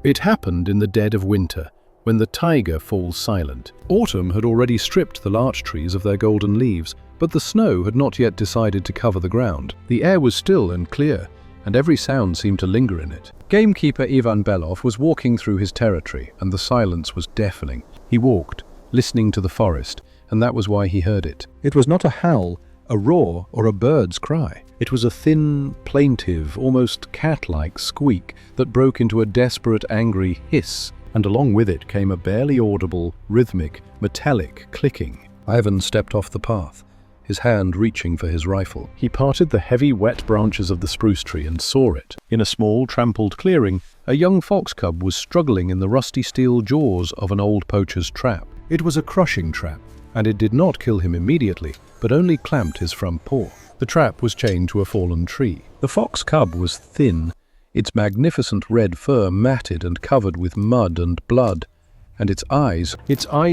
It happened in the dead of winter, when the taiga falls silent. Autumn had already stripped the larch trees of their golden leaves, but the snow had not yet decided to cover the ground. The air was still and clear, and every sound seemed to linger in it. Gamekeeper Ivan Belov was walking through his territory, and the silence was deafening. He walked, listening to the forest, and that was why he heard it. It was not a howl, a roar, or a bird's cry. It was a thin, plaintive, almost cat-like squeak that broke into a desperate, angry hiss, and along with it came a barely audible, rhythmic, metallic clicking. Ivan stepped off the path, his hand reaching for his rifle. He parted the heavy, wet branches of the spruce tree and saw it. In a small, trampled clearing, a young fox cub was struggling in the rusty steel jaws of an old poacher's trap. It was a crushing trap, and it did not kill him immediately, but only clamped his front paw. The trap was chained to a fallen tree. The fox cub was thin, its magnificent red fur matted and covered with mud and blood, and its eyes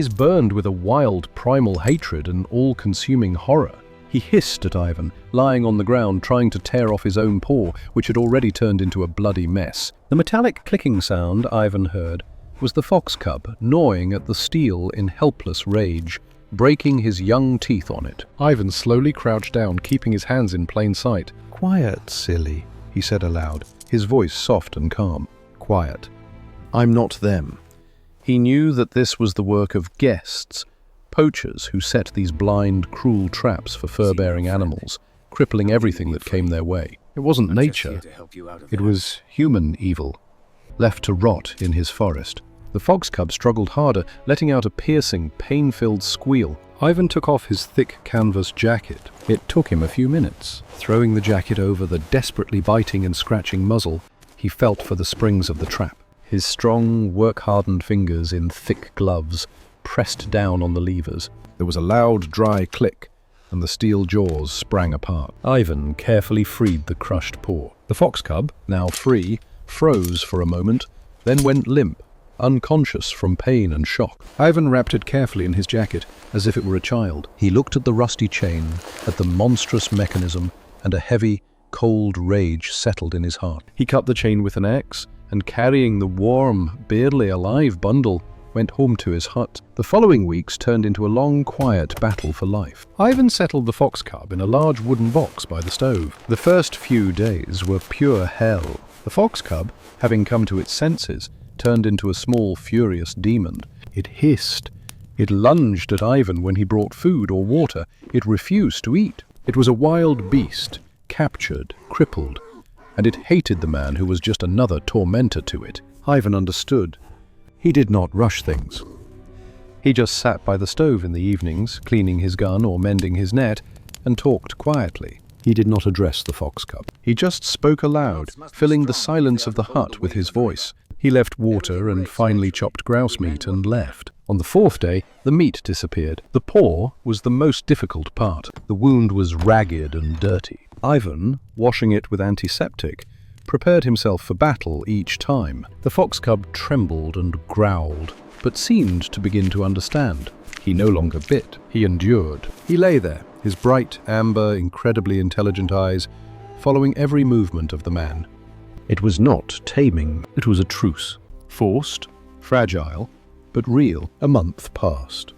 burned with a wild, primal hatred and all-consuming horror. He hissed at Ivan, lying on the ground trying to tear off his own paw, which had already turned into a bloody mess. The metallic clicking sound Ivan heard was the fox cub gnawing at the steel in helpless rage, breaking his young teeth on it. Ivan slowly crouched down, keeping his hands in plain sight. "Quiet, silly," he said aloud, his voice soft and calm. "Quiet. I'm not them." He knew that this was the work of guests, poachers who set these blind, cruel traps for fur-bearing animals, crippling everything that came their way. It wasn't nature. It was human evil, left to rot in his forest. The fox cub struggled harder, letting out a piercing, pain-filled squeal. Ivan took off his thick canvas jacket. It took him a few minutes. Throwing the jacket over the desperately biting and scratching muzzle, he felt for the springs of the trap. His strong, work-hardened fingers in thick gloves pressed down on the levers. There was a loud, dry click, and the steel jaws sprang apart. Ivan carefully freed the crushed paw. The fox cub, now free, froze for a moment, then went limp, unconscious from pain and shock. Ivan wrapped it carefully in his jacket, as if it were a child. He looked at the rusty chain, at the monstrous mechanism, and a heavy, cold rage settled in his heart. He cut the chain with an axe, and carrying the warm, barely alive bundle, went home to his hut. The following weeks turned into a long, quiet battle for life. Ivan settled the fox cub in a large wooden box by the stove. The first few days were pure hell. The fox cub, having come to its senses, turned into a small, furious demon. It hissed. It lunged at Ivan when he brought food or water. It refused to eat. It was a wild beast, captured, crippled, and it hated the man who was just another tormentor to it. Ivan understood. He did not rush things. He just sat by the stove in the evenings, cleaning his gun or mending his net, and talked quietly. He did not address the fox cub. He just spoke aloud, filling the silence of the hut with his voice. He left water and finely chopped grouse meat and left. On the fourth day, the meat disappeared. The paw was the most difficult part. The wound was ragged and dirty. Ivan, washing it with antiseptic, prepared himself for battle each time. The fox cub trembled and growled, but seemed to begin to understand. He no longer bit. He endured. He lay there, his bright, amber, incredibly intelligent eyes following every movement of the man. It was not taming. It was a truce. Forced, fragile, but real. A month passed.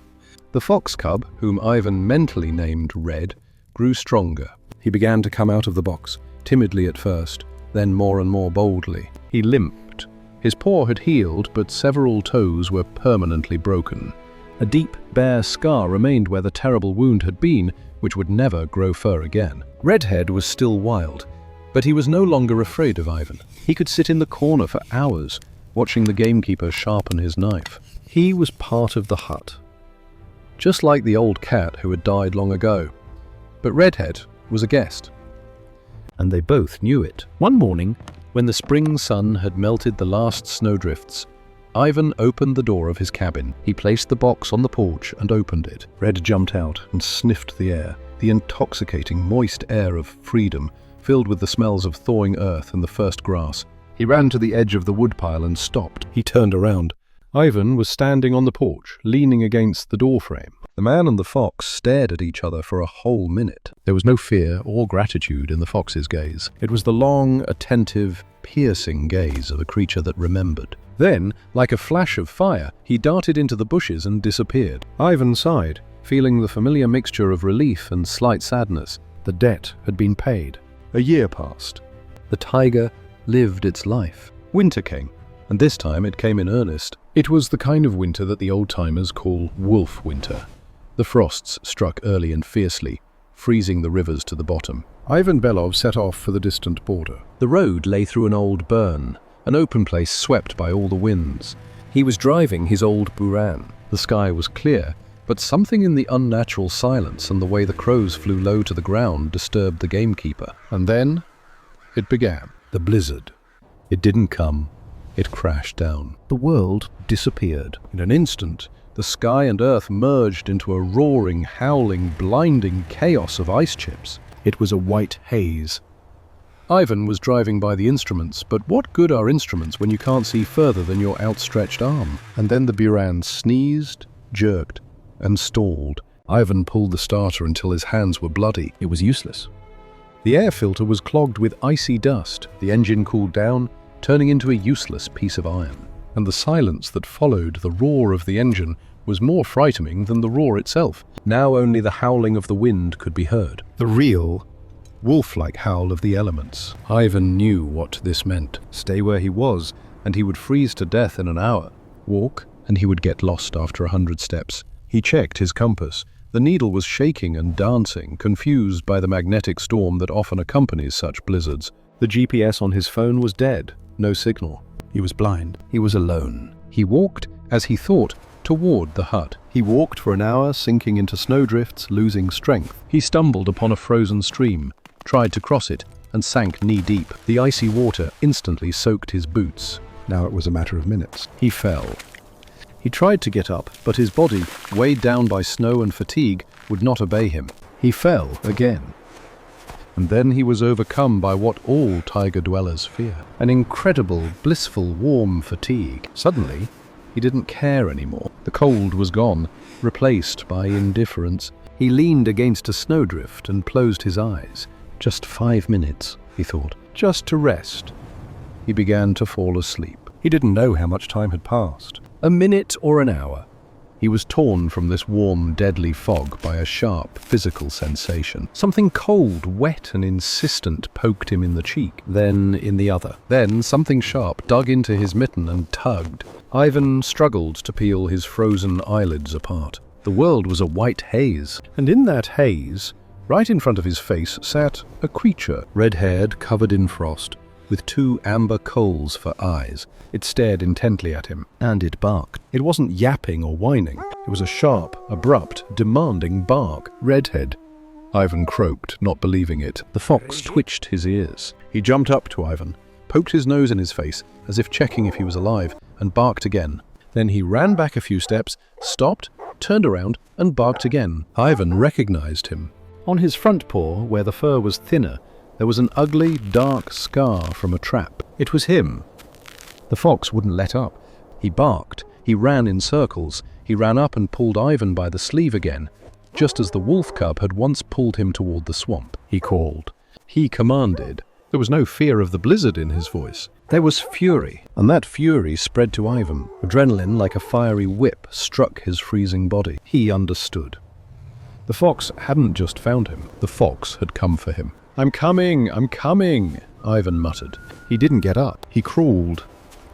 The fox cub, whom Ivan mentally named Red, grew stronger. He began to come out of the box, timidly at first, then more and more boldly. He limped. His paw had healed, but several toes were permanently broken. A deep, bare scar remained where the terrible wound had been, which would never grow fur again. Redhead was still wild, but he was no longer afraid of Ivan. He could sit in the corner for hours, watching the gamekeeper sharpen his knife. He was part of the hut, just like the old cat who had died long ago. But Redhead was a guest, and they both knew it. One morning, when the spring sun had melted the last snowdrifts, Ivan opened the door of his cabin. He placed the box on the porch and opened it. Red jumped out and sniffed the air, the intoxicating, moist air of freedom, filled with the smells of thawing earth and the first grass. He ran to the edge of the woodpile and stopped. He turned around. Ivan was standing on the porch, leaning against the doorframe. The man and the fox stared at each other for a whole minute. There was no fear or gratitude in the fox's gaze. It was the long, attentive, piercing gaze of a creature that remembered. Then, like a flash of fire, he darted into the bushes and disappeared. Ivan sighed, feeling the familiar mixture of relief and slight sadness. The debt had been paid. A year passed. The taiga lived its life. Winter came, and this time it came in earnest. It was the kind of winter that the old-timers call wolf winter. The frosts struck early and fiercely, freezing the rivers to the bottom. Ivan Belov set off for the distant border. The road lay through an old burn, an open place swept by all the winds. He was driving his old Buran. The sky was clear, but something in the unnatural silence and the way the crows flew low to the ground disturbed the gamekeeper. And then it began. The blizzard. It didn't come. It crashed down. The world disappeared. In an instant, the sky and earth merged into a roaring, howling, blinding chaos of ice chips. It was a white haze. Ivan was driving by the instruments, but what good are instruments when you can't see further than your outstretched arm? And then the Buran sneezed, jerked, and stalled. Ivan pulled the starter until his hands were bloody. It was useless. The air filter was clogged with icy dust. The engine cooled down, turning into a useless piece of iron. And the silence that followed the roar of the engine was more frightening than the roar itself. Now only the howling of the wind could be heard. The real, wolf-like howl of the elements. Ivan knew what this meant. Stay where he was, and he would freeze to death in an hour. Walk, and he would get lost after 100 steps. He checked his compass. The needle was shaking and dancing, confused by the magnetic storm that often accompanies such blizzards. The GPS on his phone was dead. No signal. He was blind. He was alone. He walked, as he thought, toward the hut. He walked for an hour, sinking into snowdrifts, losing strength. He stumbled upon a frozen stream, tried to cross it, and sank knee-deep. The icy water instantly soaked his boots. Now it was a matter of minutes. He fell. He tried to get up, but his body, weighed down by snow and fatigue, would not obey him. He fell again. And then he was overcome by what all taiga dwellers fear. An incredible, blissful, warm fatigue. Suddenly, he didn't care anymore. The cold was gone, replaced by indifference. He leaned against a snowdrift and closed his eyes. Just 5 minutes, he thought, just to rest. He began to fall asleep. He didn't know how much time had passed. A minute or an hour. He was torn from this warm, deadly fog by a sharp, physical sensation. Something cold, wet and insistent poked him in the cheek, then in the other. Then something sharp dug into his mitten and tugged. Ivan struggled to peel his frozen eyelids apart. The world was a white haze, and in that haze, right in front of his face, sat a creature, red-haired, covered in frost, with 2 amber coals for eyes. It stared intently at him, and it barked. It wasn't yapping or whining. It was a sharp, abrupt, demanding bark. Redhead. Ivan croaked, not believing it. The fox twitched his ears. He jumped up to Ivan, poked his nose in his face, as if checking if he was alive, and barked again. Then he ran back a few steps, stopped, turned around, and barked again. Ivan recognized him. On his front paw, where the fur was thinner, there was an ugly, dark scar from a trap. It was him. The fox wouldn't let up. He barked. He ran in circles. He ran up and pulled Ivan by the sleeve again, just as the wolf cub had once pulled him toward the swamp. He called. He commanded. There was no fear of the blizzard in his voice. There was fury, and that fury spread to Ivan. Adrenaline, like a fiery whip, struck his freezing body. He understood. The fox hadn't just found him. The fox had come for him. I'm coming, Ivan muttered. He didn't get up. He crawled.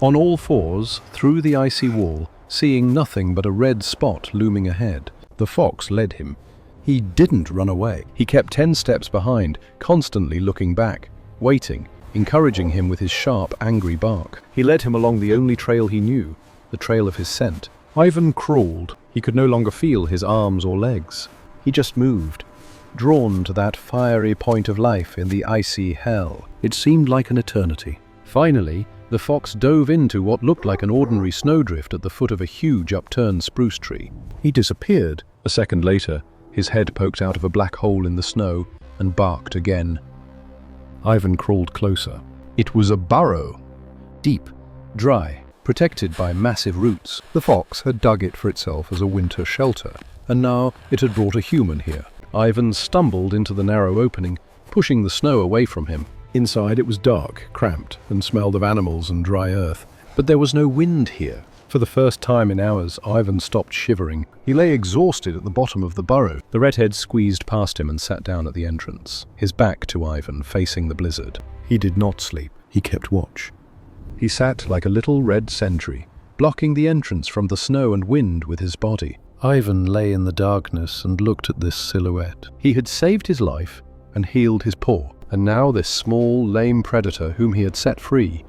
On all fours, through the icy wall, seeing nothing but a red spot looming ahead. The fox led him. He didn't run away. He kept 10 steps behind, constantly looking back, waiting, encouraging him with his sharp, angry bark. He led him along the only trail he knew, the trail of his scent. Ivan crawled. He could no longer feel his arms or legs. He just moved, drawn to that fiery point of life in the icy hell. It seemed like an eternity. Finally, the fox dove into what looked like an ordinary snowdrift at the foot of a huge upturned spruce tree. He disappeared. A second later, his head poked out of a black hole in the snow and barked again. Ivan crawled closer. It was a burrow. Deep, dry, protected by massive roots. The fox had dug it for itself as a winter shelter, and now it had brought a human here. Ivan stumbled into the narrow opening, pushing the snow away from him. Inside it was dark, cramped, and smelled of animals and dry earth. But there was no wind here. For the first time in hours, Ivan stopped shivering. He lay exhausted at the bottom of the burrow. The redhead squeezed past him and sat down at the entrance, his back to Ivan, facing the blizzard. He did not sleep. He kept watch. He sat like a little red sentry, blocking the entrance from the snow and wind with his body. Ivan lay in the darkness and looked at this silhouette. He had saved his life and healed his paw, and now this small, lame predator whom he had set free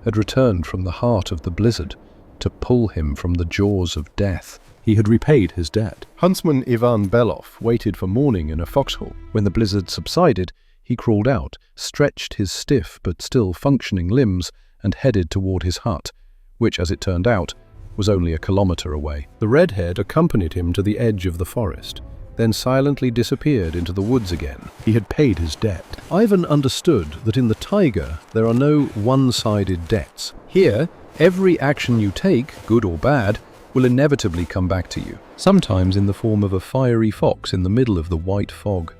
had returned from the heart of the blizzard to pull him from the jaws of death. He had repaid his debt. Huntsman Ivan Belov waited for morning in a foxhole. When the blizzard subsided, he crawled out, stretched his stiff but still functioning limbs, and headed toward his hut, which, as it turned out, was only a kilometer away. The redhead accompanied him to the edge of the forest, then silently disappeared into the woods again. He had paid his debt. Ivan understood that in the taiga there are no one-sided debts. Here, every action you take, good or bad, will inevitably come back to you, sometimes in the form of a fiery fox in the middle of the white fog.